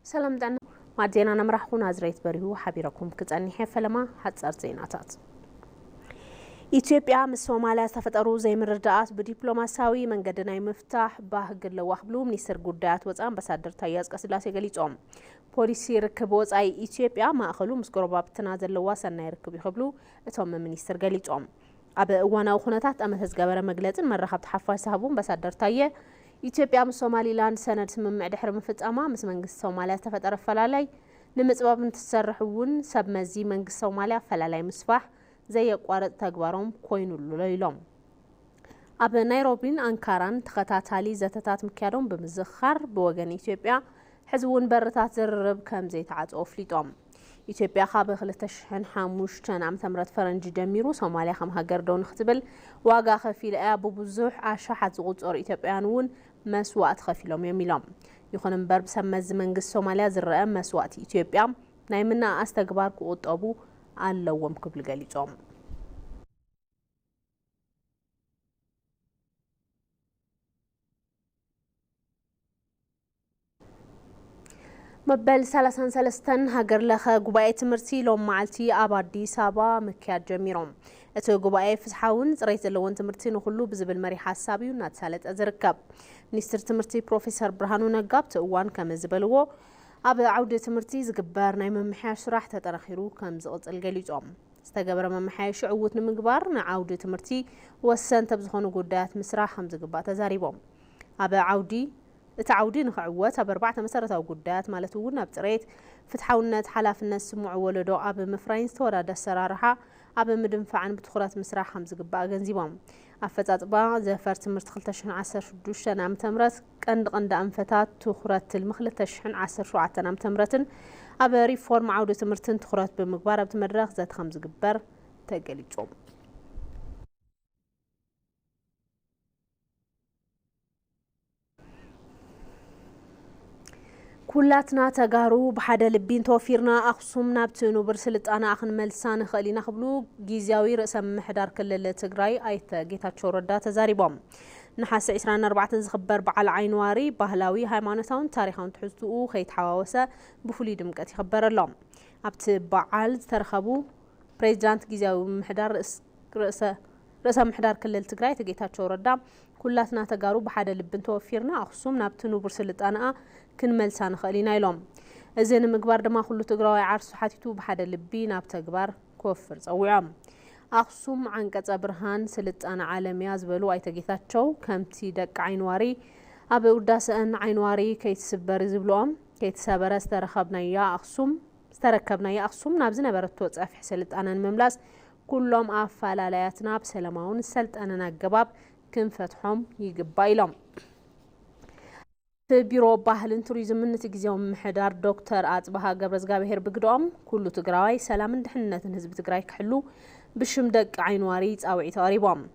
سلام دعنا معدينا نمرحكم عزريت بريو حبيركم كتاني حفلما حتصار زيناتات ኢትዮጵያ ምስ ሶማሊያ ዝተፈጠሩ ዘይምርዳኣት ብዲፕሎማሲያዊ መንገዲ ናይ ምፍታሕ ባህግ ለዋህ ብሉ ሚኒስትር ጉዳያት ወፃኢ አምባሳደር ታዬ አጽቀሥላሴ ገሊጾም ፖሊሲ ርክብ ወፃኢ ኢትዮጵያ ማእኸሉ ምስ ጎረባብትና ዘለዋ ሰናይ ርክብ ይኽብሉ እቶም ሚኒስትር ገሊጾም ኣብ እዋናዊ ኩነታት ኣመተ ዝገበረ መግለጽን መራኸብቲ ሓፋሽ ዝሃቡ አምባሳደር ታዬ ኢትዮጵያ ምስ ሶማሊላንድ ሰነድ ስምምዕ ድሕሪ ምፍጻማ ምስ መንግስቲ ሶማሊያ ዝተፈጠረ ፈላላይ ንምጽባብ እንትሰርሕ እውን ሰብ መዚ መንግስቲ ሶማሊያ ፈላላይ ምስፋሕ زي قارة تجبرهم كوينو ليلهم. أب نيروبين أنكاران تختاتالي زتتات مكارون بمزخر بوجن إثيوبيا حزبون برتات زرب كم زي تعات أوفليتهم. إثيوبيا خابخ لتشحن حاموش كان عم ثمرة فرنج جميرو سوماليا خم هجردون اختبل واجا خفيل أبو بزوح عشحة زغوت أور إثيوبيانون مسوات خفيلهم يميلهم. يخونن برب سمز منجس سوماليا زرقة مسوات إثيوبيا نايمنا أستجبار قوت أبو علوم قبل جاليتهم مبل سلسان سلستن هاجر لخا قبائي تمرتي لوم معلتي أبادي سابا مكياد جميرهم اتو قبائي فسحاون رئيس اللوان تمرتي نخلو بزبل مريحة السابي ونات سالت أزركب منستر تمرتي بروفيسور برهانو نقاب تقوان كمزبلوو أب عودة تمرتي زقبار نايم محاش راح تترخيرو كم زقط الجليجوم استجبر محاش عوت نمجبار نعودة تمرتي والسن تبزخون قدات مسرح خمس زقبات زاريبوم أب عودي تعودي نخعوت أب 4 مسارات أو قدات مالتونا بتريت فتحونا حلاف الناس سمع ولدو أب مفراين ستورا دسرارها أب مدنفع عن بتخرات مسرح خمس زقبات جنزيبوم أفتات با زفرت مرت خلتشن 10 شهور عام تمرت قند أنفتات تخرات المخلة تشحن 10 عام تمرتن أبى ريفورم عودة مرتن تخرات بمقبارة بتمرخ ذات 5 جبر تجليجوم كلاتنا تجارو بحدا لبين توفيرنا أخصم نبتنو برسلت أنا أخن ملسان خلينا خبلو جيزاوي رسم محدار كل تجراي أيت جيتات شوردا تزاريبهم نحس 24 زخبر بعل عينواري بهلاوي هايمانتاون تاريخون تحسو خيت حواوسة بفولي دمكات يخبر اللهم أبت بعل ترخبو بريزيدنت جيزاوي محدار رسم محدار كل تجراي تجيتات شوردا كلاتنا تجارو بحدا لبين توفيرنا أخصم نبتنو برسلت أنا كن ملسان خلينا يلوم زين مقبار دما خلو تقراوي عرس حاتيتو بحدا لبي ناب تقبار كوفر صويعم أخصم عن قطع برهان سلت أنا عالمي أزبلو أي تقيثاتشو كمتي دك عينواري أبي وداس أن عينواري كي تسبر زبلوم كي تسبر استركبنا يا أخصم نابزنا برتوت أفح سلت أنا المملاس كلهم أفعالياتنا بسلامون سلت أنا نجباب كن فتحهم يقبايلهم في بيرو باهلن توريزم من تجزيهم محدار دكتور أصبها قبرز جابهر بقدام كله تجراي سلام دحنة هزب تجراي كحلو بشمدق عينواري أو عتاريبام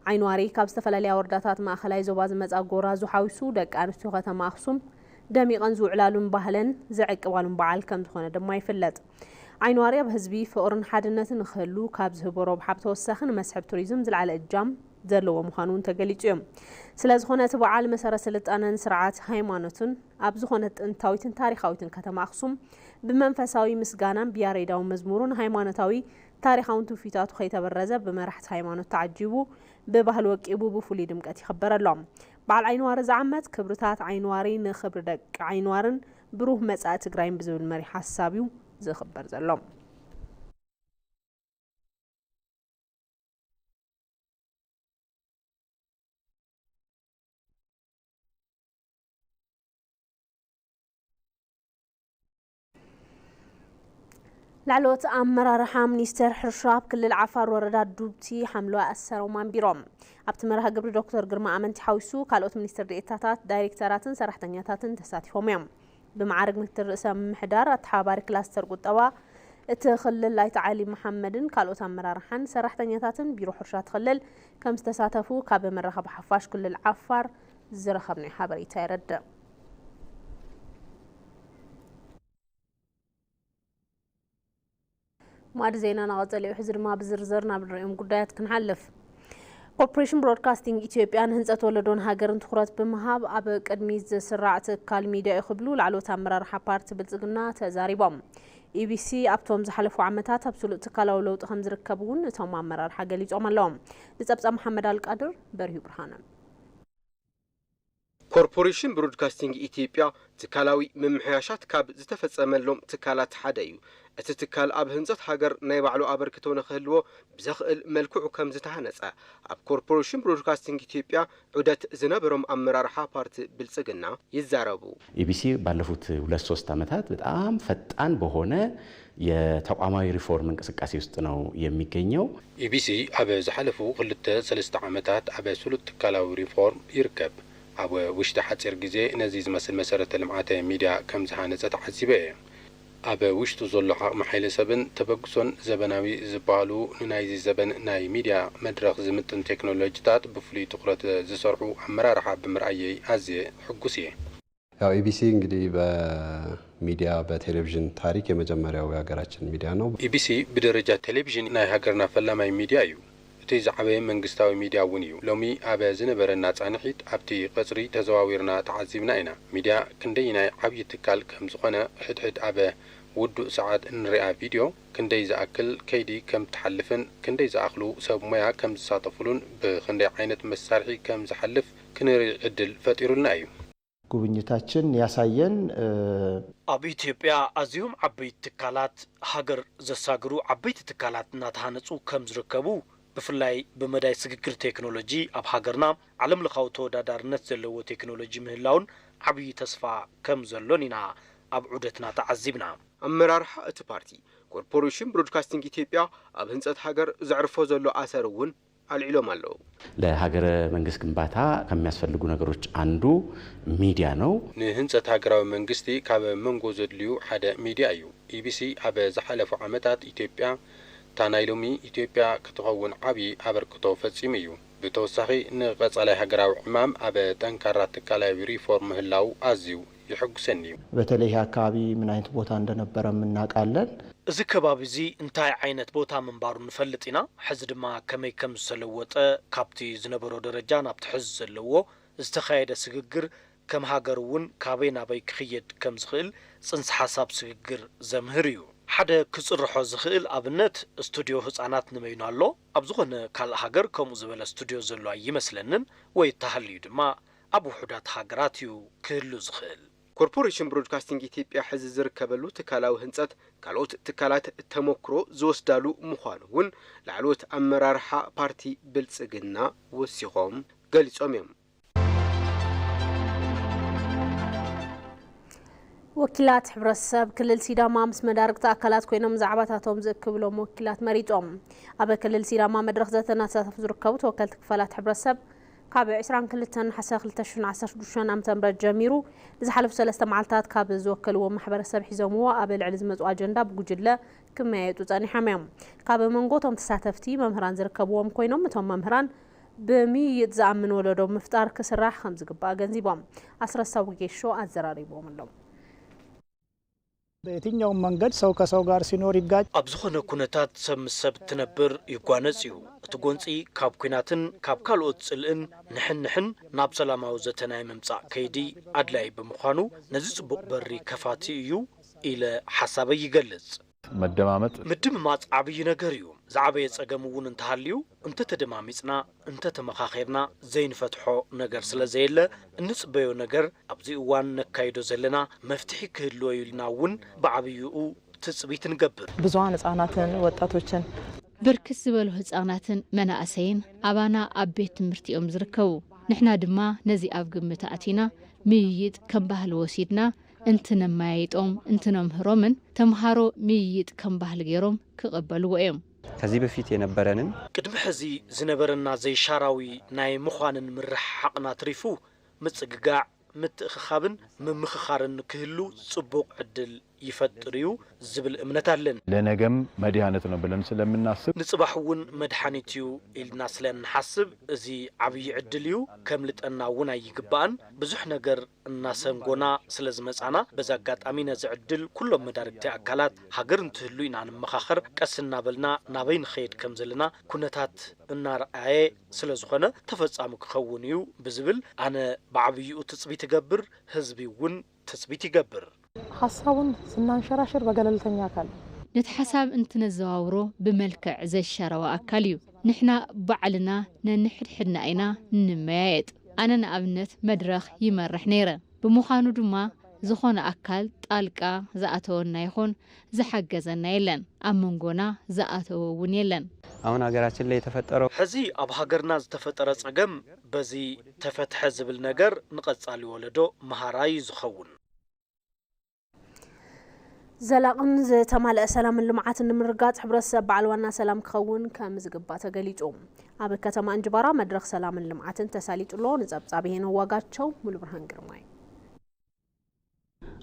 عينواري كابست فلالي ورداتات ما خلاي زواز مز أجوراز وحوسو دق أنستوخة ما أخصم دمي غنزو علالون باهلن زعق والون بعال كم تخونه دم ما يفلت عينواري بهزبي فقرن حدنة نخلو كابز هبورو بحبته السخن مسحب توريزم زل على الجام زلوا مخانون تجليتهم سلاز خونة بعال مسار سلت أنا سرعات هايمانتون أبز خونة انتاويتن تاريخاويتن كتم أخصم بمنفساوي مسجانا بياريدا ومزمورون هايمانتاوي تاريخاون توفيتات خيتا بالرزة بمرحت هايمانو تعجبو ببهلوك إبو بفولي دمكاتي خبر اللهم بعد عينوار زعمت كبرتات عينواري نخبر دك عينوارن بروح مساء تقراين بزول المريحة السابيو زي خبر زلهم لعلوت أمرار حام منستر حرشاب كل العفار ورداد دوبتي حملوا أسر ومان بيروم أبتمرها قبل دكتور قرما أمنت حوسو قالوت منستر ديتاتات دايركتراتن سرحتنياتاتن تساتفهم يوم بمعارك مكتر رئيسة محدار أتحابار كلاستر قطوا اتخلل الله تعالي محمدن قالوت أمرار حان سرحتنياتاتن بيرو حرشات خلل كم استساتفو قابل مرخب حفاش كل العفار زرخبني حابري تايرد مار زينا نغطي وحزر ما بزرزرنا بالرئيم قدايات كنحلف ኮርፖሬሽን ብሮድካስቲንግ ኢትዮጵያን ህንጸት ወለዶን ሃገርን ትኩረት ብምሃብ ኣብ ቅድሚ ዝስራዕ ትካል ሚድያ ይኽብሉ ላዕሎት ኣመራርሓ ፓርቲ ብልጽግና ተዛሪቦም ኢቢሲ ኣብቶም ዝሓለፉ ዓመታት ኣብ ስሉጥ ትካላዊ ለውጢ ከም ዝርከቡ እውን እቶም ኣመራርሓ ገሊጾም ኣለዎም ንጸብጻብ መሐመድ አልቃድር በርሂ ብርሃነ ኮርፖሬሽን ብሮድካስቲንግ ኢትዮጵያ ትካላዊ ምምሕያሻት ካብ ዝተፈጸመሎም ትካላት ሓደ እዩ እቲ ትካል ኣብ ህንጸት ሃገር ናይ ባዕሉ ኣበርክቶ ንኽህልዎ ብዘኽእል መልክዑ ከም ዝተሃነጸ ኣብ ኮርፖሬሽን ብሮድካስቲንግ ኢትዮጵያ ዑደት ዝነበሮም ኣመራርሓ ፓርቲ ብልጽግና ይዛረቡ ኢቢሲ ባለፉት 2-3 ዓመታት በጣም ፈጣን በሆነ የተቋማዊ ሪፎርም እንቅስቃሴ ውስጥ ነው የሚገኘው ኢቢሲ ኣብ ዝሓለፉ 2-3 ዓመታት ኣብ ስሉጥ ትካላዊ ሪፎርም ይርከብ ኣብ ውሽጢ ሓፂር ግዜ ነዚ ዝመስል መሰረተ ልምዓት ሚድያ ከም ዝሃነጸ ተሓሲበ ኣብ ውሽጡ ዘሎ ዓቕሚ ሓይለሰብን ተበግሶን ዘበናዊ ዝበሃሉ ንናይዚ ዘበን ናይ ሚድያ መድረኽ ዝምጥን ቴክኖሎጂታት ብፍሉይ ትኩረት ዝሰርሑ ኣመራርሓ ብምርኣየይ ኣዝየ ሕጉስ እየ ያው ኢቢሲ እንግዲህ በሚዲያ በቴሌቪዥን ታሪክ የመጀመሪያው የሀገራችን ሚዲያ ነው ኢቢሲ በደረጃ ቴሌቪዥን ናይ ሀገርና ፈላማይ ሚድያ እዩ እቲ ዝዓበየ መንግስታዊ ሚድያ እውን እዩ ሎሚ ኣብ ዝነበረና ጻንሒት ኣብቲ ቀጽሪ ተዘዋዊርና ተዓዚብና ኢና ሚድያ ክንደይ ናይ ዓብይ ትካል ከም ዝኾነ ሕድሕድ ኣብ ውዱእ ሰዓት እንሪኣ ቪድዮ ክንደይ ዝኣክል ከይዲ ከም ትሓልፍን ክንደይ ዝኣኽሉ ሰብ ሞያ ከም ዝሳተፍሉን ብክንደይ ዓይነት መሳርሒ ከም ዝሓልፍ ክንርኢ ዕድል ፈጢሩልና እዩ ጉብኝታችን ያሳየን ኣብ ኢትዮጵያ ኣዝዮም ዓበይቲ ትካላት ሃገር ዘሳግሩ ዓበይቲ ትካላት እናተሃነጹ ከም ዝርከቡ ብፍላይ በመዳይ ስግግር ቴክኖሎጂ ኣብ ሃገርና ዓለም ለኻዊ ተወዳዳርነት ዘለዎ ቴክኖሎጂ ምህላውን ዓብይ ተስፋ ከም ዘሎን ኢና ኣብ ዑደትና ተዓዚብና ኣመራርሓ እቲ ፓርቲ ኮርፖሬሽን ብሮድካስቲንግ ኢትዮጵያ ኣብ ህንጸት ሃገር ዘዕርፎ ዘሎ ኣሰር እውን አልዕሎም አለው ለሀገረ መንግስት ግንባታ ከሚያስፈልጉ ነገሮች አንዱ ሚዲያ ነው ንህንጸት ሃገራዊ መንግስቲ ካብ መንጎ ዘድልዩ ሓደ ሚዲያ እዩ ኢቢሲ ኣብ ዝሓለፉ ዓመታት ኢትዮጵያ ታናይሎሚ ኢትዮጵያ ክትኸውን ዓብይ አበርክቶ ፈጺሙ እዩ ብተወሳኺ ንቀጻላይ ሃገራዊ ዕማም ኣብ ጠንካራ ትካላዊ ሪፎርም ምህላው ኣዝዩ ይሕጉሰኒ በተለይ አካባቢ ምን አይነት ቦታ እንደነበረ ምናቃለን እዚ ከባቢ እዚ እንታይ ዓይነት ቦታ መንባሩ ንፈልጥና ሕዚ ድማ ከመይ ከም ዝለወጠ ካብቲ ዝነበሮ ደረጃ ናብቲ ሕዚ ዘለዎ ዝተኻየደ ስግግር ከም ሃገርውን ካበይ ናበይ ክኽየድ ከም ዝኽእል ጽንሰ ሓሳብ ስግግር ዘምህር እዩ ሓደ ክጽርሖ ዝኽእል ኣብነት ስቱዲዮ ህፃናት ንመይኑ ኣሎ ኣብ ዝኾነ ካልእ ሃገር ከምኡ ዝበለ ስቱዲዮ ዘሎ ይመስለንን ወይ ተሃልዩ ድማ ኣብ ውሑዳት ሃገራት እዩ ክህሉ ዝኽእል ኮርፖሬሽን ብሮድካስቲንግ ኢትዮጵያ ሕዚ ዝርከበሉ ትካላዊ ህንጸት ካልኦት ትካላት ተሞክሮ ዝወስዳሉ ምዃኑውን ላዕሎት ኣመራርሓ ፓርቲ ብልጽግና ወሲኾም ገሊጾም እዮም ወኪላት ሕብረተሰብ ክልል ሲዳማ ምስ መዳርግቲ ኣካላት ኮይኖም ዛዕባታቶም ዝእክብሎም ወኪላት መሪጦም ኣብ ክልል ሲዳማ መድረኽ ዘተና ተሳተፉ ዝርከቡ ተወከልቲ ክፋላት ሕብረተሰብ ካብ 22 ሓሰ 2016 ዓ.ም ጀሚሩ ዝሓለፉ 3 መዓልታት ካብ ዝወከልዎ ማሕበረሰብ ሒዞምዎ ኣብ ልዕሊ ዝመጹ ኣጀንዳ ብጉጅለ ክመያየጡ ጸኒሖም እዮም ካብ መንጎቶም ተሳተፍቲ መምህራን ዝርከብዎም ኮይኖም እቶም መምህራን በሚይት ዝኣምን ወለዶ ምፍጣር ክስራሕ ከም ዝግባእ ገንዚቦም አስረሳው ጌሾ አዘራሪቦም ኣሎም በየትኛው መንገድ ሰው ከሰው ጋር ሲኖር ይጋጭ ኣብ ዝኾነ ኩነታት ሰብ ትነብር ይጓነጽ እዩ እቲ ጎንጺ ካብ ኩናትን ካብ ካልኦት ጽልእን ንሕንሕን ናብ ሰላማዊ ዘተናይ መምጻእ ከይዲ ኣድላይ ብምዃኑ ነዚ ጽቡቕ በሪ ከፋቲ እዩ ኢለ ሓሳበይ ይገልጽ መደማመጥ ምድምማጽ ዓብይ ነገር እዩ ዝዓበየ ጸገም እውን እንተሃልዩ እንተተደማሚጽና እንተተመኻኺርና ዘይንፈትሖ ነገር ስለዘየለ እንጽበዮ ነገር ኣብዚ እዋን ነካይዶ ዘለና መፍትሒ ክህልዎ ኢልና እውን ብዓብይኡ ትጽቢት ንገብር ብዙሃን ህጻናትን ወጣቶችን ብርክት ዝበሉ ህጻናትን መናእሰይን ኣባና ኣብ ቤት ትምህርቲኦም ዝርከቡ ንሕና ድማ ነዚ ኣብ ግምት ኣቲና ምይይጥ ከም ባህሊ ወሲድና እንትነማይጦም እንትነምህሮምን ተምሃሮ ምይይጥ ከም ባህል ገይሮም ክቀበልዎ እዮም ከዚህ በፊት የነበረንን ቅድሚ ሕዚ ዝነበረና ዘይሻራዊ ናይ ምዃንን ምርሕሓቅና ትሪፉ ምጽግጋዕ ምትእኽኻብን ምምኽኻርን ክህሉ ጽቡቕ ዕድል ይፈጥሪዩ ዝብል እምነት አለን ለነገም መድኃኒት ነው ብለን ስለምናስብ ንጽባሕውን መድኃኒትዩ ኢልና ስለንሓስብ እዚ ዓብይ ዕድልዩ ከም ልጠናውን ኣይግባአን ብዙሕ ነገር እናሰንጎና ስለዝመጻና በዛ አጋጣሚ ነዚ ዕድል ኩሎም መዳርግቲ አካላት ሃገር እንትህሉ ኢና ንመኻኸር ቀስ እናበልና ናበይ ንኸይድ ከም ዘለና ኩነታት እናርአየ ስለዝኾነ ተፈጻሚ ክኸውን እዩ ብዝብል ኣነ ብዓብይኡ ትጽቢት ይገብር ህዝቢ እውን ትጽቢት ይገብር ሐሳቡን ስናንሸራሽር በገለልተኛ አካል ነቲ ሓሳብ እንትነዘዋውሮ ብመልክዕ ዘሻረዋ አካል እዩ ንሕና ባዕልና ነንሕድሕድና ኢና ንመያየጥ ኣነ ንኣብነት መድረኽ ይመርሕ ነይረ ብምዃኑ ድማ ዝኾነ አካል ጣልቃ ዝኣተወና ይኹን ዝሓገዘና የለን ኣብ መንጎና ዝኣተወ እውን የለን አሁን ሀገራችን ላይ የተፈጠረው ሕዚ ኣብ ሃገርና ዝተፈጠረ ጸገም በዚ ተፈትሐ ዝብል ነገር ንቐጻሊ ወለዶ መሃራይ ዝኸውን ዘላቕን ዝተማልአ ሰላምን ልምዓትን ንምርጋጽ ሕብረተሰብ በዓል ዋና ሰላም ክኸውን ከም ዝግባእ ተገሊጹ ኣብ ከተማ እንጅባራ መድረኽ ሰላምን ልምዓትን ተሳሊጡሎ ንጸብጻብ ይሄን ዋጋቸው ሙሉ ብርሃን ግርማይ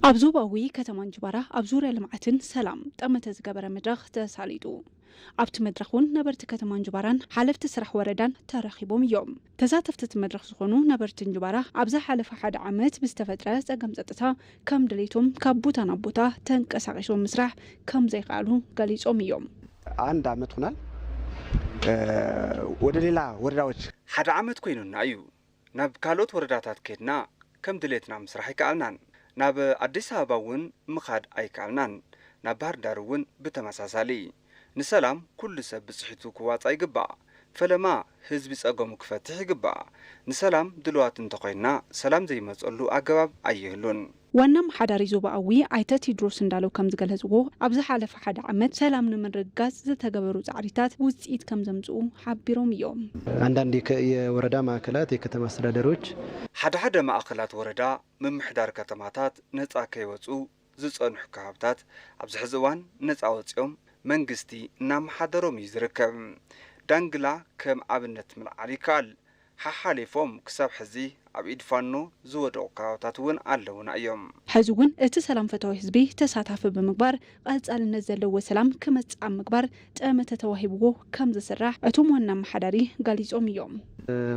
ኣብ ዞባዊ ከተማ እንጅባራ ኣብ ዙርያ ልምዓትን ሰላም ጠመተ ዝገበረ መድረኽ ተሳሊጡ ኣብቲ መድረኹን ነበርቲ ከተማ እንጅባራን ሓለፍቲ ስራሕ ወረዳን ተረኺቦም እዮም ተሳተፍቲ መድረኽ ዝኾኑ ነበርቲ እንጅባራ ኣብዛ ሓለፈ ሓደ ዓመት ብዝተፈጥረ ጸገም ጸጥታ ከም ድሌቶም ካብ ቦታ ናብ ቦታ ተንቀሳቒሶም ምስራሕ ከም ዘይከኣሉ ገሊጾም እዮም አንድ ዓመት ሆናል ወደ ሌላ ወረዳዎች ሓደ ዓመት ኮይኑና እዩ ናብ ካልኦት ወረዳታት ከድና ከም ድሌትና ምስራሕ ይከኣልናን ናብ አዲስ አበባ እውን ምኻድ ኣይከኣልናን ናብ ባህር ዳር እውን ብተመሳሳሊ ንሰላም ኩሉ ሰብ ብጽሒቱ ክዋጻ ይግባእ ፈለማ ህዝቢ ጸገሙ ክፈትሕ ይግባእ ንሰላም ድልዋት እንተኾይና ሰላም ዘይመጸሉ ኣገባብ ኣይህሉን ዋና መሓዳሪ ዞባዊ ኣይተ ቴድሮስ እንዳለው ከም ዝገለጽዎ ኣብዚ ሓለፈ ሓደ ዓመት ሰላም ንምርጋጽ ዝተገበሩ ጻዕሪታት ውጽኢት ከም ዘምጽኡ ሓቢሮም እዮም አንዳንድ የወረዳ ማዕከላት የከተማ አስተዳደሮች ሓደ ማዕከላት ወረዳ ምምሕዳር ከተማታት ነጻ ከይወጹ ዝጸንሑ ከባብታት ኣብዚ ሕዚ እዋን ነጻ ወጽኦም መንግስቲ እናመሓደሮም እዩ ዝርከብ ዳንግላ ከም ኣብነት ምልዓል ይከኣል ሓሓሊፎም ክሳብ ሕዚ ኣብ ኢድፋኖ ዝወደቑ ከባብታት እውን ኣለውና እዮም ሕዚ እውን እቲ ሰላም ፈታዊ ህዝቢ ተሳታፊ ብምግባር ቀጻልነት ዘለዎ ሰላም ክመጽእ ኣብ ምግባር ጠመተ ተዋሂብዎ ከም ዝስራሕ እቶም ዋና መሓዳሪ ገሊጾም እዮም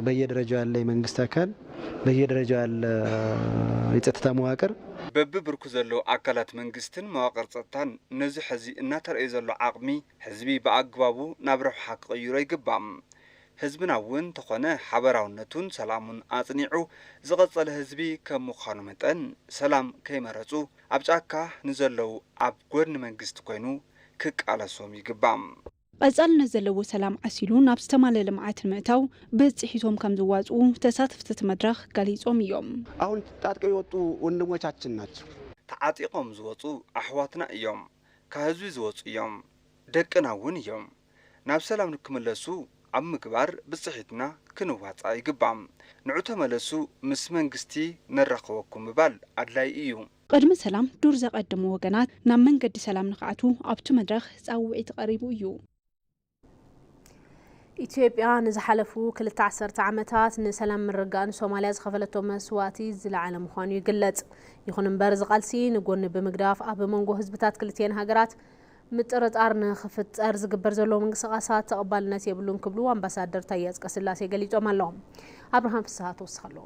በየደረጃው ያለ የመንግስት አካል በየደረጃው ያለ የጸጥታ መዋቅር በብብርኩ ዘሎ አካላት መንግስትን መዋቅር ጸጥታን ነዚ ሕዚ እናተረእየ ዘሎ ዓቕሚ ህዝቢ በአግባቡ ናብ ረብሓ ክቕይሮ ይግባእ ህዝብና እውን ተኾነ ሓበራውነቱን ሰላሙን አጽኒዑ ዝቐጸለ ህዝቢ ከም ምዃኑ መጠን ሰላም ከይመረጹ ኣብ ጫካ ንዘለው ኣብ ጎድኒ መንግስቲ ኮይኑ ክቃለሶም ይግባእ ቀጻልነት ዘለዎ ሰላም ዓሲሉ ናብ ዝተማለለ ልምዓት ንምእታው ብጽሒቶም ከም ዝዋጽኡ ተሳተፍቲ መድረኽ ገሊጾም እዮም አሁን ታጥቀው የወጡ ወንድሞቻችን ናቸው ተዓጢቆም ዝወጹ ኣሕዋትና እዮም ከህዝቢ ዝወጹ እዮም ደቅና እውን እዮም ናብ ሰላም ንክመለሱ ኣብ ምግባር ብጽሒትና ክንዋጻ ይግባእ ንዑ ተመለሱ ምስ መንግስቲ ነረኸበኩም ምባል ኣድላይ እዩ ቅድሚ ሰላም ዱር ዘቐድሙ ወገናት ናብ መንገዲ ሰላም ንኽኣቱ ኣብቲ መድረኽ ጻውዒት ቀሪቡ እዩ ኢትዮጵያ ንዝሓለፉ 2 ዓመታት ንሰላም ምርጋእን ሶማልያ ዝኸፈለቶ መስዋዕቲ ዝለዓለ ምዃኑ ይግለጽ ይኹን እምበር ዝቓልሲ ንጎኒ ብምግዳፍ ኣብ መንጎ ህዝብታት ክልቲአን ሃገራት ምጥርጣር ንኽፍጠር ዝግበር ዘሎ ምንቅስቓሳት ተቐባልነት የብሉን ክብሉ ኣምባሳደር ታዬ አጽቀሥላሴ ገሊጾም ኣለዎም አብርሃም ፍስሓ ተወስኻሎ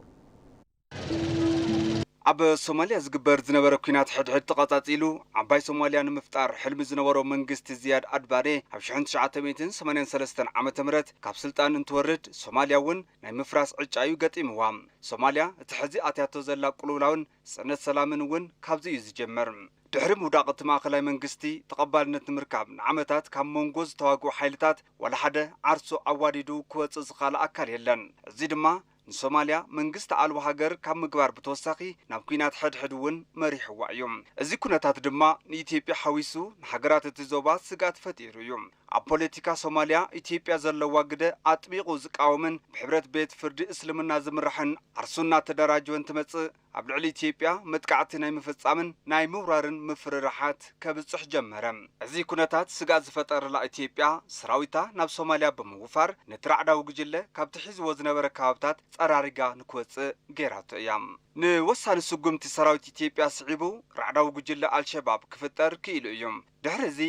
ኣብ ሶማልያ ዝግበር ዝነበረ ኩናት ሕድሕድ ተቐጻጺሉ ዓባይ ሶማልያ ንምፍጣር ሕልሚ ዝነበሮ መንግስቲ ዝያድ ኣድባሬ ኣብ 1983 ዓመተ ምህረት ካብ ስልጣን እንትወርድ ሶማልያ እውን ናይ ምፍራስ ዕጫዩ ገጢምዋ ሶማልያ እቲ ሕዚ ኣትያቶ ዘላ ቁልውላውን ጽዕነት ሰላምን እውን ካብዚ እዩ ዝጀመር ድሕሪ ምውዳቕ እቲ ማእኸላይ መንግስቲ ተቐባልነት ንምርካብ ንዓመታት ካብ መንጎ ዝተዋግኡ ሓይልታት ወላ ሓደ ዓርሶ ኣዋዲዱ ክወፅእ ዝኻለ ኣካል የለን እዚ ድማ ንሶማልያ መንግስቲ ኣልቦ ሃገር ካብ ምግባር ብተወሳኺ ናብ ኩናት ሕድሕድ እውን መሪሕዋ እዩ እዚ ኩነታት ድማ ንኢትዮጵያ ሓዊሱ ንሃገራት እቲ ዞባ ስጋት ፈጢሩ እዩ ኣብ ፖለቲካ ሶማልያ ኢትዮጵያ ዘለዋ ግደ ኣጥቢቑ ዝቃወምን ብሕብረት ቤት ፍርዲ እስልምና ዝምራሕን ዓርሱና ተደራጅወን ትመጽእ ኣብ ልዕሊ ኢትዮጵያ መጥቃዕቲ ናይ ምፍጻምን ናይ ምውራርን ምፍርራሓት ከብጽሕ ጀመረ እዚ ኩነታት ስጋት ዝፈጠረላ ኢትዮጵያ ሰራዊታ ናብ ሶማልያ ብምውፋር ነቲ ራዕዳዊ ግጅለ ካብቲ ሒዝዎ ዝነበረ ከባብታት ጸራሪጋ ንክወፅእ ጌራቶ እያ ንወሳኒ ስጉምቲ ሰራዊት ኢትዮጵያ ስዒቡ ራዕዳዊ ጉጅለ አልሸባብ ክፍጠር ክኢሉ እዩ ድሕሪ እዚ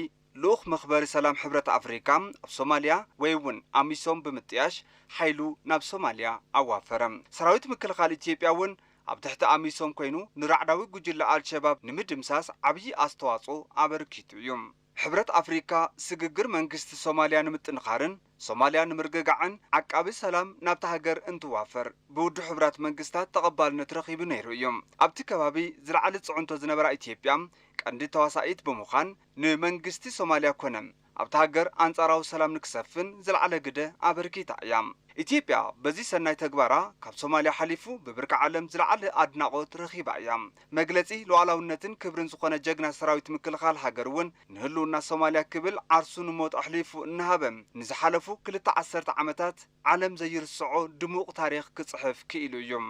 ልኡኽ መኽበሪ ሰላም ሕብረት አፍሪካ ኣብ ሶማልያ ወይ እውን አሚሶም ብምጥያሽ ሓይሉ ናብ ሶማልያ አዋፈረ ሰራዊት ምክልኻል ኢትዮጵያ እውን ኣብ ትሕቲ አሚሶም ኮይኑ ንራዕዳዊ ጉጅለ አልሸባብ ንምድምሳስ ዓብዪ አስተዋጽኦ አበርኪቱ እዩ ሕብረት አፍሪካ ስግግር መንግስቲ ሶማልያ ንምጥንኻርን ሶማልያ ንምርግጋዕን ዓቃቢ ሰላም ናብታ ሃገር እንትዋፈር ብውድብ ሕብራት መንግስታት ተቐባልነት ረኺቡ ነይሩ እዩ ኣብቲ ከባቢ ዝለዓለ ጽዕንቶ ዝነበራ ኢትዮጵያ ቀንዲ ተዋሳኢት ብምዃን ንመንግስቲ ሶማልያ ኮነ ኣብታ ሃገር አንጻራዊ ሰላም ንክሰፍን ዝለዓለ ግደ አበርኪታ እያ ኢትዮጵያ በዚ ሰናይ ተግባራ ካብ ሶማልያ ሓሊፉ ብብርኪ ዓለም ዝለዓለ አድናቆት ረኺባ እያ መግለጺ ሉዓላውነትን ክብርን ዝኾነ ጀግና ሰራዊት ምክልኻል ሃገር እውን ንህልውና ሶማልያ ክብል ዓርሱ ንሞት ኣሕሊፉ እናሃበ ንዝሓለፉ 2 ዓመታት ዓለም ዘይርስዖ ድሙቕ ታሪኽ ክጽሕፍ ክኢሉ እዩ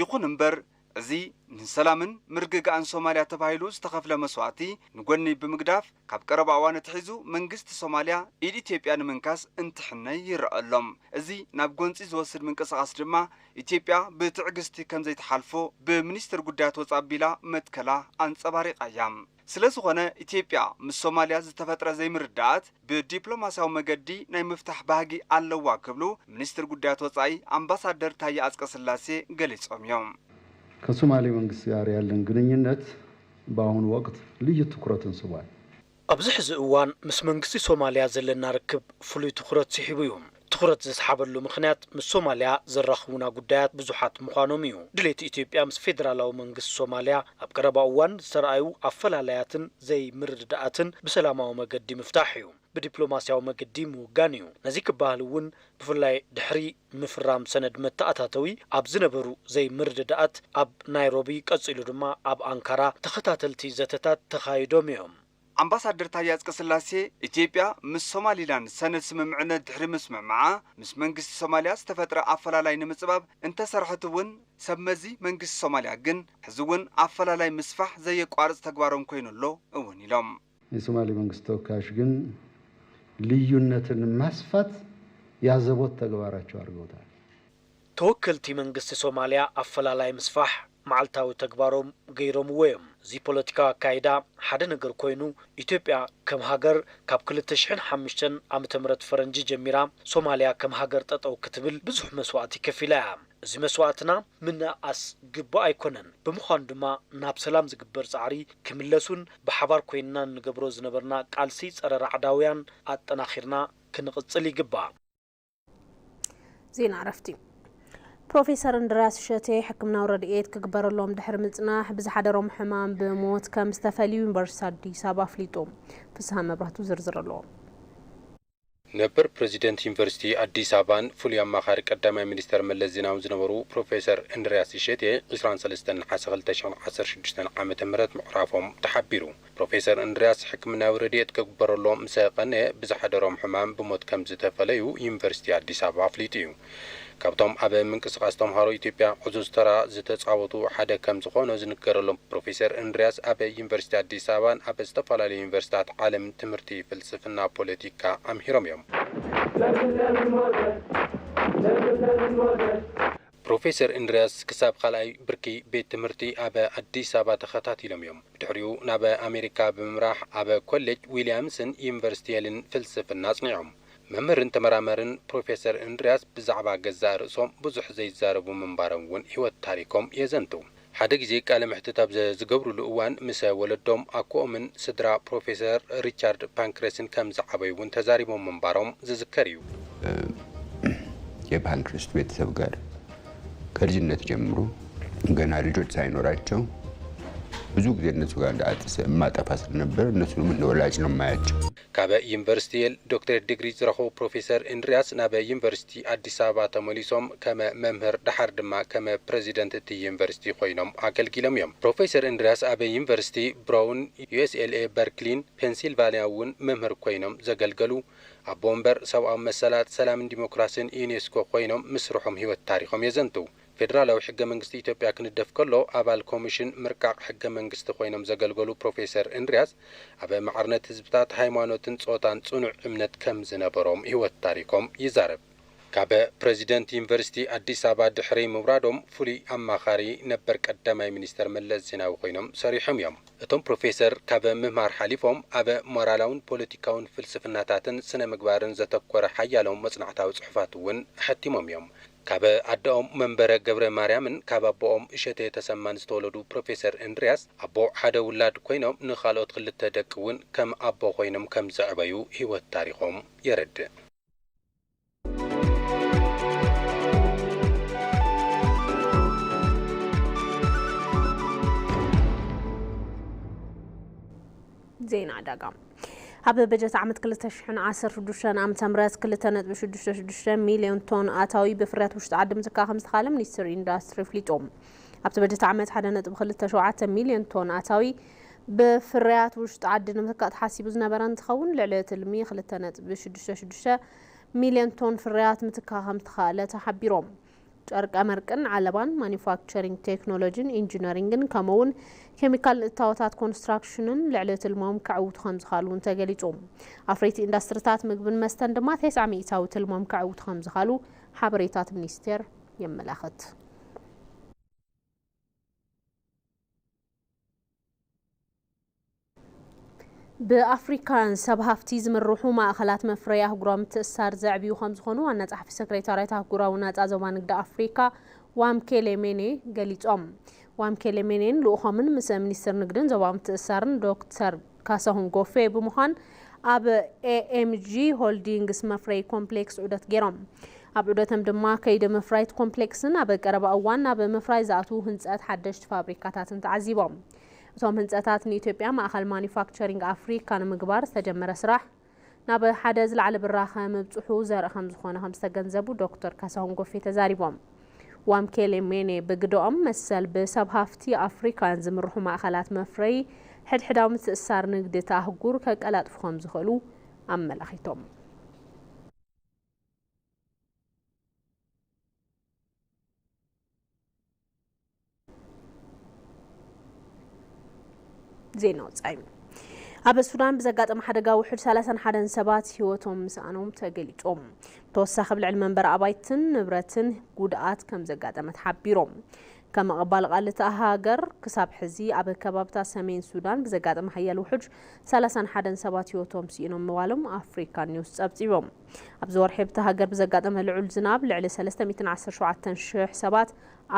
ይኹን እምበር እዚ ንሰላምን ምርግጋእን ሶማልያ ተባሂሉ ዝተኸፍለ መስዋዕቲ ንጎኒ ብምግዳፍ ካብ ቀረባ እዋን እትሒዙ መንግስቲ ሶማልያ ኢድ ኢትዮጵያ ንምንካስ እንትሕነይ ይረአሎም እዚ ናብ ጎንፂ ዝወስድ ምንቅስቓስ ድማ ኢትዮጵያ ብትዕግስቲ ከም ዘይተሓልፎ ብሚኒስትር ጉዳያት ወፃኢ ኣቢላ መትከላ አንጸባሪቃ እያ ስለዝኾነ ኢትዮጵያ ምስ ሶማልያ ዝተፈጥረ ዘይምርዳእት ብዲፕሎማስያዊ መገዲ ናይ ምፍታሕ ባህጊ ኣለዋ ክብሉ ሚኒስትር ጉዳያት ወፃኢ አምባሳደር ታዬ አጽቀሥላሴ ገሊጾም እዮም ከሶማሌ መንግስት ጋር ያለን ግንኙነት በአሁኑ ወቅት ልዩ ትኩረትን ስቧል ኣብዚ ሕዚ እዋን ምስ መንግስቲ ሶማልያ ዘለና ርክብ ፍሉይ ትኩረት ስሒቡ እዩ ትኩረት ዝስሓበሉ ምክንያት ምስ ሶማልያ ዘራኽቡና ጉዳያት ብዙሓት ምዃኖም እዩ ድሌት ኢትዮጵያ ምስ ፌደራላዊ መንግስቲ ሶማልያ ኣብ ቀረባ እዋን ዝተረኣዩ ኣፈላላያትን ዘይምርድዳእትን ብሰላማዊ መገዲ ምፍታሕ እዩ ብዲፕሎማስያዊ መገዲ ምውጋን እዩ ነዚ ክባሃል እውን ብፍላይ ድሕሪ ምፍራም ሰነድ መተኣታተዊ ኣብ ዝነበሩ ዘይምርድዳእት ኣብ ናይሮቢ ቀፂሉ ድማ ኣብ አንካራ ተኸታተልቲ ዘተታት ተኻይዶም እዮም አምባሳደር ታዬ አጽቀሥላሴ ኢትዮጵያ ምስ ሶማሊላንድ ሰነድ ስምምዕነት ድሕሪ ምስምዕምዓ ምስ መንግስቲ ሶማልያ ዝተፈጥረ ኣፈላላይ ንምጽባብ እንተሰርሐት እውን ሰመዚ መንግስቲ ሶማልያ ግን ሕዚ እውን ኣፈላላይ ምስፋሕ ዘየቋርጽ ተግባሮም ኮይኑሎ እውን ኢሎም የሶማሌ መንግስት ተወካዮች ግን ልዩነትን ማስፋት ያዘቦት ተግባራቸው አድርገውታል ተወከልቲ መንግስቲ ሶማልያ ኣፈላላይ ምስፋሕ መዓልታዊ ተግባሮም ገይሮም ወዮም እዚ ፖለቲካዊ አካይዳ ሓደ ነገር ኮይኑ ኢትዮጵያ ከም ሃገር ካብ 2005 ዓመተ ምህረት ፈረንጂ ጀሚራ ሶማልያ ከም ሃገር ጠጠው ክትብል ብዙሕ መስዋዕቲ ከፊላ እያ እዚ መስዋዕትና ምንኣስ ግቡእ ኣይኮነን ብምዃኑ ድማ ናብ ሰላም ዝግበር ጻዕሪ ክምለሱን ብሓባር ኮይንና ንገብሮ ዝነበርና ቃልሲ ጸረ ራዕዳውያን ኣጠናኺርና ክንቕጽል ይግባእ ዜና ዕረፍቲ ፕሮፌሰር እንድራስ ሸቴ ሕክምናዊ ረድኤት ክግበረሎም ድሕሪ ምጽናሕ ብዝሓደሮም ሕማም ብሞት ከም ዝተፈልዩ ዩኒቨርሲቲ አዲስ አበባ ኣፍሊጦም ፍስሐ መብራህቱ ዝርዝር ኣለዎ ነበር ፕሬዚደንት ዩኒቨርሲቲ አዲስ አበባን ፍሉይ አማኻሪ ቀዳማይ ሚኒስተር መለስ ዜናዊ ዝነበሩ ፕሮፌሰር እንድራስ ሸቴ 23 ነሓሰ 2016 ዓመተ ምህረት ምዕራፎም ተሓቢሩ ፕሮፌሰር እንድራስ ሕክምናዊ ረድኤት ክግበረሎም ምስ ቀነ ብዝሓደሮም ሕማም ብሞት ከም ዝተፈለዩ ዩኒቨርሲቲ አዲስ አበባ ኣፍሊጡ እዩ ካብቶም ኣብ ምንቅስቃስ ተምሃሮ ኢትዮጵያ ዕዙዝ ተራ ዝተጻወቱ ሓደ ከም ዝኾኑ ዝንገረሎም ፕሮፌሰር እንድራስ ኣብ ዩኒቨርሲቲ አዲስ አበባን ኣብ ዝተፈላለዩ ዩኒቨርሲታት ዓለም ትምህርቲ ፍልስፍና ፖለቲካ ኣምሂሮም እዮም ፕሮፌሰር እንድራስ ክሳብ ካልኣይ ብርኪ ቤት ትምህርቲ ኣብ አዲስ አበባ ተኸታቲሎም እዮም ድሕሪኡ ናብ ኣሜሪካ ብምምራሕ ኣብ ኮሌጅ ዊልያምስን ዩኒቨርሲቲልን ፍልስፍና ኣጽኒዖም መምህርን ተመራመርን ፕሮፌሰር እንድራስ ብዛዕባ ገዛእ ርእሶም ብዙሕ ዘይዛረቡ ምንባሮም እውን ህይወት ታሪኮም የዘንቱ ሓደ ግዜ ቃለ ምሕትት ኣብ ዝገብሩሉ እዋን ምስ ወለዶም ኣኮኦምን ስድራ ፕሮፌሰር ሪቻርድ ፓንክረስን ከም ዝዓበዩ እውን ተዛሪቦም ምንባሮም ዝዝከር እዩ የፓንክረስት ቤተሰብ ጋር ከልጅነት ጀምሮ ገና ልጆች ሳይኖራቸው ብዙ ጊዜ እነሱ ጋር ማጠፋ ስለነበር እነሱንም እንደ ወላጅ ነው ማያቸው ካብ ዩኒቨርሲቲ ዶክተር ዲግሪ ዝረኸቡ ፕሮፌሰር እንድራስ ናብ ዩኒቨርሲቲ አዲስ አበባ ተመሊሶም ከም መምህር ድሓር ድማ ከም ፕሬዚደንት እቲ ዩኒቨርሲቲ ኮይኖም ኣገልጊሎም እዮም ፕሮፌሰር እንድራስ ኣብ ዩኒቨርሲቲ ብራውን USLA በርክሊን ፔንሲልቫኒያ እውን መምህር ኮይኖም ዘገልገሉ ኣብ ቦምበር ሰብኣዊ መሰላት ሰላምን ዲሞክራሲን ዩኔስኮ ኮይኖም ምስርሖም ህይወት ታሪኾም የዘንቱ ፌደራላዊ ሕገ መንግስቲ ኢትዮጵያ ክንደፍ ከሎ ኣባል ኮሚሽን ምርቃቅ ሕገ መንግስቲ ኮይኖም ዘገልገሉ ፕሮፌሰር እንድራስ ኣብ ማዕርነት ህዝብታት ሃይማኖትን ጾታን ጽኑዕ እምነት ከም ዝነበሮም ህይወት ታሪኮም ይዛረብ ካብ ፕሬዚደንት ዩኒቨርሲቲ አዲስ አበባ ድሕሪ ምውራዶም ፍሉይ አማኻሪ ነበር ቀዳማይ ሚኒስተር መለስ ዜናዊ ኮይኖም ሰሪሖም እዮም። እቶም ፕሮፌሰር ካብ ምምሃር ሓሊፎም ኣብ ሞራላውን ፖለቲካውን ፍልስፍናታትን ስነ ምግባርን ዘተኮረ ሓያሎም መጽናዕታዊ ጽሑፋት እውን ሓቲሞም እዮም። ካብ ኣዶኦም መንበረ ገብረ ማርያምን ካብ ኣቦኦም እሸቴ ተሰማን ዝተወለዱ ፕሮፌሰር እንድሪያስ ኣቦ ሓደ ውላድ ኮይኖም ንኻልኦት ክልተ ደቂ እውን ከም ኣቦ ኮይኖም ከም ዘዕበዩ ህይወት ታሪኾም የረድእ። ዜና ዕዳጋ ኣብ በጀት ዓመት 2016 ዓ.ም 2.66 ሚልዮን ቶን ኣታዊ ብፍርያት ውሽጢ ዓዲ ምትካእ ከም ዝተኻለ ሚኒስትሪ ኢንዱስትሪ ፍሊጦም። ኣብቲ በጀት ዓመት 1.27 ሚልዮን ቶን ኣታዊ ብፍርያት ውሽጢ ዓዲ ንምትካእ ተሓሲቡ ዝነበረ እንትኸውን ልዕሊ ትልሚ 2.66 ሚልዮን ቶን ፍርያት ምትካእ ከም ዝተኻለ ተሓቢሮም። ጨርቃ መርቅን ዓለባን ማኒፋክቸሪንግ ቴክኖሎጂን ኢንጂነሪንግን ከምኡውን ኬሚካል እታወታት ኮንስትራክሽንን ልዕሊ ትልሞም ክዕውቱ ከም ዝኻሉ ተገሊጹ። ኣፍረይቲ ኢንዱስትሪታት ምግብን መስተን ድማ 9 ሚእታዊ ትልሞም ክዕውቱ ከም ዝኻሉ ሓበሬታት ሚኒስቴር የመላኽት። ብኣፍሪካን ሰብ ሃፍቲ ዝምርሑ ማእኸላት መፍረይ ኣህጉራዊ ምትእስሳር ዘዕብዩ ከም ዝኾኑ ዋና ጸሓፊ ሰክሬታርያት ኣህጉራዊ ናጻ ዞባ ንግዲ ኣፍሪካ ዋምኬሌሜኔ ገሊጾም። ዋምኬሌሜኔን ልኡኾምን ምስ ሚኒስትር ንግድን ዞባ ምትእስሳርን ዶክተር ካሳሁን ጎፌ ብምዃን ኣብ ኤኤምጂ ሆልዲንግስ መፍረይ ኮምፕሌክስ ዑደት ገይሮም። ኣብ ዑደቶም ድማ ከይዲ መፍራይት ኮምፕሌክስን ኣብ ቀረባ እዋን ናብ ምፍራይ ዝኣትዉ ህንፀት ሓደሽቲ ፋብሪካታትን ተዓዚቦም። እቶም ህንፀታት ንኢትዮጵያ ማእኸል ማኒፋክቸሪንግ ኣፍሪካ ንምግባር ዝተጀመረ ስራሕ ናብ ሓደ ዝለዓለ ብራኸ ምብፅሑ ዘርኢ ከም ዝኾነ ከም ዝተገንዘቡ ዶክተር ካሳሁን ጎፌ ተዛሪቦም። ዋምኬሌሜኔ ብግድኦም መሰል ብሰብ ሃፍቲ ኣፍሪካን ዝምርሑ ማእኸላት መፍረይ ሕድሕዳዊ ምትእስሳር ንግዲ ኣህጉር ከቀላጥፉ ከም ዝኽእሉ ኣመላኺቶም። ዜና ወጻኢ ኣብ ሱዳን ብዘጋጠመ ሓደጋ ውሕድ 31 ሰባት ህይወቶም ምስኣኖም ተገሊጾም። ተወሳኺ ብልዕሊ መንበሪ ኣባይትን ንብረትን ጉድኣት ከም ዘጋጠመ ተሓቢሮም። ከም መቐባል ቃልቲ ሃገር ክሳብ ሕዚ ኣብ ከባብታት ሰሜን ሱዳን ብዘጋጠመ ሓያል ውሕድ 31 ሰባት ህይወቶም ሲኢኖም ምባሎም ኣፍሪካ ኒውስ ጸብጺቦም። ኣብዚ ወርሒ ብቲ ሃገር ብዘጋጠመ ልዑል ዝናብ ልዕሊ 317,000 ሰባት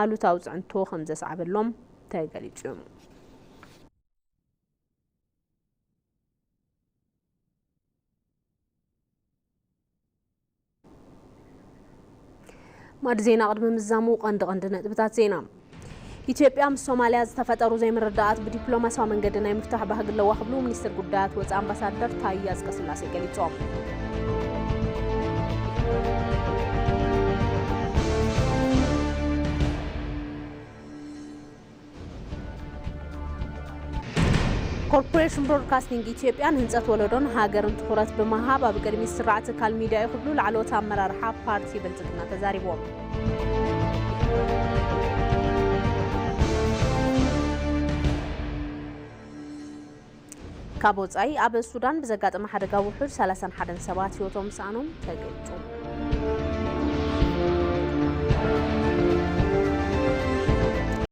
ኣሉታዊ ጽዕንቶ ከም ዘስዓበሎም ተገሊጹ። ማድ ዜና ቅድሚ ምዛሙ ቀንዲ ነጥብታት ዜና ኢትዮጵያ ምስ ሶማሊያ ዝተፈጠሩ ዘይምርዳኣት ብዲፕሎማሲያዊ መንገዲ ናይ ምፍታሕ ባህጊ ኣለዋ ክብሉ ሚኒስትር ጉዳያት ወፃኢ ኣምባሳደር ታዬ አጽቀሥላሴ ገሊጾም። ኮርፖሬሽን ብሮድካስቲንግ ኢትዮጵያን ህንፀት ወለዶን ሃገርን ትኩረት ብምሃብ ኣብ ቅድሚ ስርዓት ትካል ሚድያ ይኽብሉ ላዕለዎት ኣመራርሓ ፓርቲ ብልጽግና ተዛሪቦም። ካብ ወጻኢ ኣብ ሱዳን ብዘጋጠመ ሓደጋ ውሕድ 31 ሰባት ህይወቶም ምስኣኖም ተገሊጹ።